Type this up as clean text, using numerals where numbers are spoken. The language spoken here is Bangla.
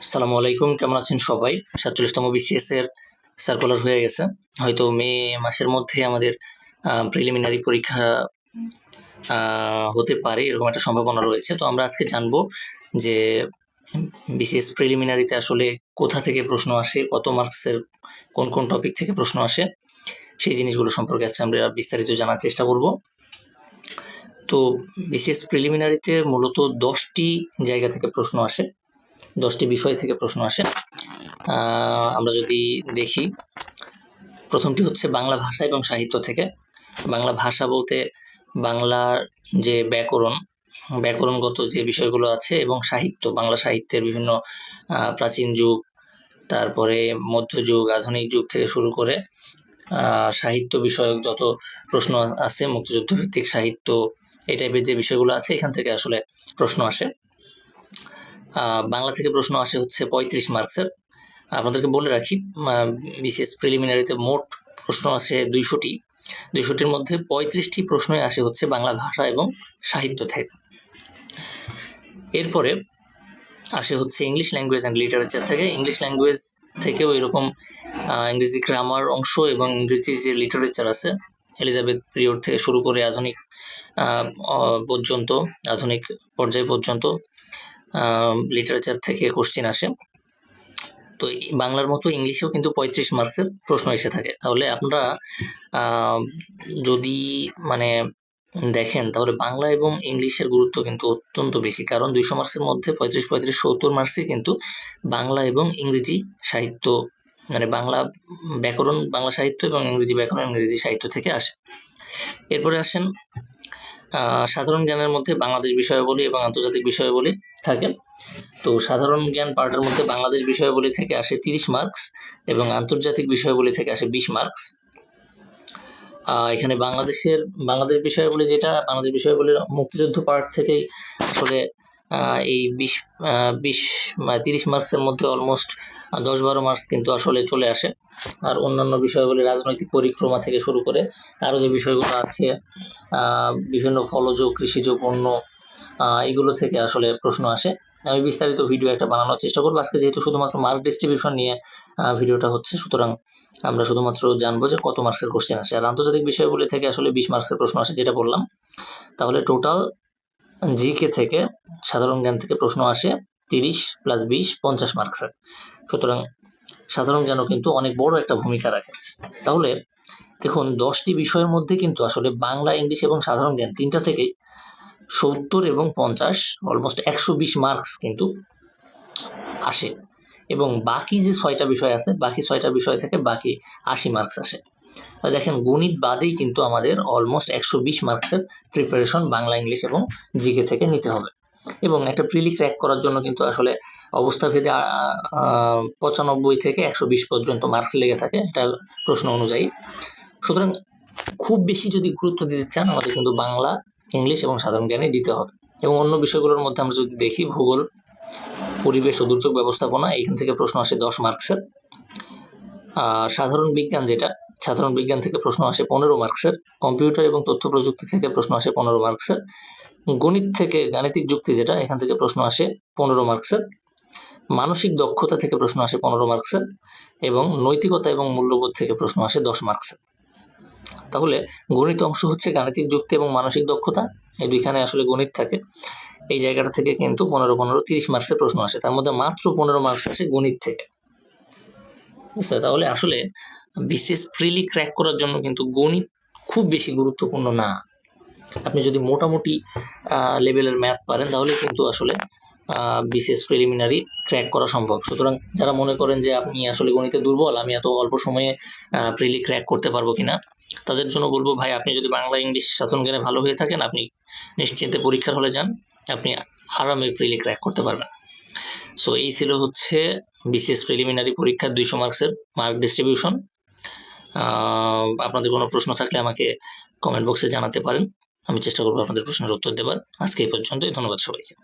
আসসালামু আলাইকুম, কেমন আছেন সবাই? 47তম বিসিএস এর সার্কুলার হয়ে গেছে। হয়তো মে মাসের মধ্যে আমাদের প্রিলিমিনারি পরীক্ষা হতে পারে, এরকম একটা সম্ভাবনা রয়েছে। তো আমরা আজকে জানবো যে বিসিএস প্রিলিমিনারিতে আসলে কোথা থেকে প্রশ্ন আসে, কত মার্কসের কোন কোন টপিক থেকে প্রশ্ন আসে, সেই জিনিসগুলো সম্পর্কে আজকে আমরা বিস্তারিত জানার চেষ্টা করব। তো বিসিএস প্রিলিমিনারিতে মূলত 10টি জায়গা থেকে প্রশ্ন আসে, 10টি বিষয় থেকে প্রশ্ন আসে। আমরা যদি দেখি, প্রথমটি হচ্ছে বাংলা ভাষা এবং সাহিত্য থেকে। বাংলা ভাষা বলতে বাংলার যে ব্যাকরণগত যে বিষয়গুলো আছে, এবং সাহিত্য, বাংলা সাহিত্যের বিভিন্ন প্রাচীন যুগ, তারপরে মধ্যযুগ, আধুনিক যুগ থেকে শুরু করে সাহিত্য বিষয়ক যত প্রশ্ন আছে, মুক্তিযুদ্ধ ভিত্তিক সাহিত্য, এই টাইপের যে বিষয়গুলো আছে, এখান থেকে আসলে প্রশ্ন আসে। বাংলা থেকে প্রশ্ন আসে হচ্ছে 35 মার্কসের। আপনাদেরকে বলে রাখি, বিসিএস প্রিলিমিনারিতে মোট প্রশ্ন আসে 200টির মধ্যে 35টি প্রশ্নই আসে হচ্ছে বাংলা ভাষা এবং সাহিত্য থেকে। এরপরে আসে হচ্ছে ইংলিশ ল্যাঙ্গুয়েজ অ্যান্ড লিটারেচার থেকে। ইংলিশ ল্যাঙ্গুয়েজ থেকেও এরকম ইংরেজি গ্রামার অংশ এবং ইংরেজি যে লিটারেচার আছে, এলিজাবেথ পিরিয়ড থেকে শুরু করে আধুনিক পর্যন্ত, আধুনিক পর্যায় পর্যন্ত লিটারেচার থেকে কোশ্চেন আসে। তো বাংলার মতো ইংলিশেও কিন্তু 35 মার্কসের প্রশ্ন এসে থাকে। তাহলে আপনারা যদি দেখেন, তাহলে বাংলা এবং ইংলিশের গুরুত্ব কিন্তু অত্যন্ত বেশি, কারণ 200 মার্কসের মধ্যে 35, 70 মার্কসই কিন্তু বাংলা এবং ইংরেজি সাহিত্য, বাংলা ব্যাকরণ, বাংলা সাহিত্য এবং ইংরেজি ব্যাকরণ, ইংরেজি সাহিত্য থেকে আসে। এরপরে আসেন সাধারণ জ্ঞানের মধ্যে বাংলাদেশ বিষয়াবলী এবং আন্তর্জাতিক বিষয়াবলী থাকে। তো সাধারণ জ্ঞান পার্টের মধ্যে বাংলাদেশ বিষয়াবলী থেকে আসে 30 মার্কস এবং আন্তর্জাতিক বিষয়াবলী থেকে আসে 20 মার্কস। এখানে বাংলাদেশ বিষয়াবলী, যেটা বাংলাদেশ বিষয়াবলীর মুক্তিযুদ্ধ পার্ট থেকেই আসলে এই 30 মার্কসের মধ্যে অলমোস্ট 10-12 মার্কস কিন্তু আসলে চলে আসে। আর অন্যান্য বিষয়গুলি রাজনৈতিক পরিক্রমা থেকে শুরু করে আরও যে বিষয়গুলো আছে, বিভিন্ন ফলজ, কৃষিজ পণ্য, এগুলো থেকে আসলে প্রশ্ন আসে। আমি বিস্তারিত ভিডিও একটা বানানোর চেষ্টা করবো আজকে, যেহেতু শুধুমাত্র মার্ক ডিস্ট্রিবিউশন নিয়ে ভিডিওটা হচ্ছে, সুতরাং আমরা শুধুমাত্র জানবো যে কত মার্কসের কোশ্চেন আসে। আর আন্তর্জাতিক বিষয়গুলি থেকে আসলে 20 মার্কসের প্রশ্ন আসে, যেটা বললাম। তাহলে টোটাল জিকে থেকে, সাধারণ জ্ঞান থেকে প্রশ্ন আসে 30 + 20 50 মার্কসের। সুতরাং সাধারণ জ্ঞানও কিন্তু অনেক বড় একটা ভূমিকা রাখে। তাহলে দেখুন, 10টি বিষয়ের মধ্যে কিন্তু আসলে বাংলা, ইংলিশ এবং সাধারণ জ্ঞান তিনটা থেকেই 70 এবং 50, অলমোস্ট 120 মার্কস কিন্তু আসে। এবং বাকি যে 6টা বিষয় আছে, বাকি 6টা বিষয় থেকে বাকি 80 মার্কস আসে। দেখেন, গণিত বাদেই কিন্তু আমাদের অলমোস্ট 120 মার্কসের প্রিপারেশন বাংলা, ইংলিশ এবং জিকে থেকে নিতে হবে। এবং একটা প্রিলি ক্র্যাক করার জন্য কিন্তু আসলে অবস্থা ভেদে 95 থেকে 120 পর্যন্ত মার্কস লেগে থাকে, এটা প্রশ্ন অনুযায়ী। সুতরাং খুব বেশি যদি গুরুত্ব দিতে চান, আমাদের কিন্তু বাংলা, ইংলিশ এবং সাধারণ জ্ঞানে দিতে হবে। এবং অন্য বিষয়গুলোর মধ্যে আমরা যদি দেখি, ভূগোল, পরিবেশ ও দুর্যোগ ব্যবস্থাপনা, এখান থেকে প্রশ্ন আসে 10 মার্কসের। সাধারণ বিজ্ঞান থেকে প্রশ্ন আসে 15 মার্কসের। কম্পিউটার এবং তথ্য প্রযুক্তি থেকে প্রশ্ন আসে 15 মার্কসের। গণিত থেকে, গাণিতিক যুক্তি যেটা, এখান থেকে প্রশ্ন আসে 15 মার্কসের। মানসিক দক্ষতা থেকে প্রশ্ন আসে 15 মার্কসের। এবং নৈতিকতা এবং মূল্যবোধ থেকে প্রশ্ন আসে 10 মার্কসের। তাহলে গণিত অংশ হচ্ছে গাণিতিক যুক্তি এবং মানসিক দক্ষতা, এই দুইখানে আসলে গণিত থাকে। এই জায়গাটা থেকে কিন্তু 15, 30 মার্কসের প্রশ্ন আসে, তার মধ্যে মাত্র 15 মার্কস আসে গণিত থেকে। বুঝতে? তাহলে আসলে বিসিএস প্রিলি ক্র্যাক করার জন্য কিন্তু গণিত খুব বেশি গুরুত্বপূর্ণ না। আপনি যদি মোটামুটি লেভেলের ম্যাথ পারেন, তাহলে কিন্তু আসলে বিসিএস প্রিলিমিনারি ক্র্যাক করা সম্ভব। সুতরাং যারা মনে করেন যে আপনি আসলে গণিতে দুর্বল, আমি এত অল্প সময়ে প্রিলি ক্র্যাক করতে পারবো কিনা, তাদের জন্য বলবো, ভাই, আপনি যদি বাংলা, ইংলিশ, সাধারণ জ্ঞানে ভালো হয়ে থাকেন, আপনি নিশ্চিন্তে পরীক্ষার হলে যান, আপনি আরামে প্রিলি ক্র্যাক করতে পারবেন। সো এই ছিল হচ্ছে বিসিএস প্রিলিমিনারি পরীক্ষার 200 মার্কসের মার্ক ডিস্ট্রিবিউশন। আপনাদের কোনো প্রশ্ন থাকলে আমাকে কমেন্ট বক্সে জানাতে পারেন, আমি চেষ্টা করবো আপনাদের প্রশ্নের উত্তর দেবার। আজকে এই পর্যন্তই, ধন্যবাদ সবাইকে।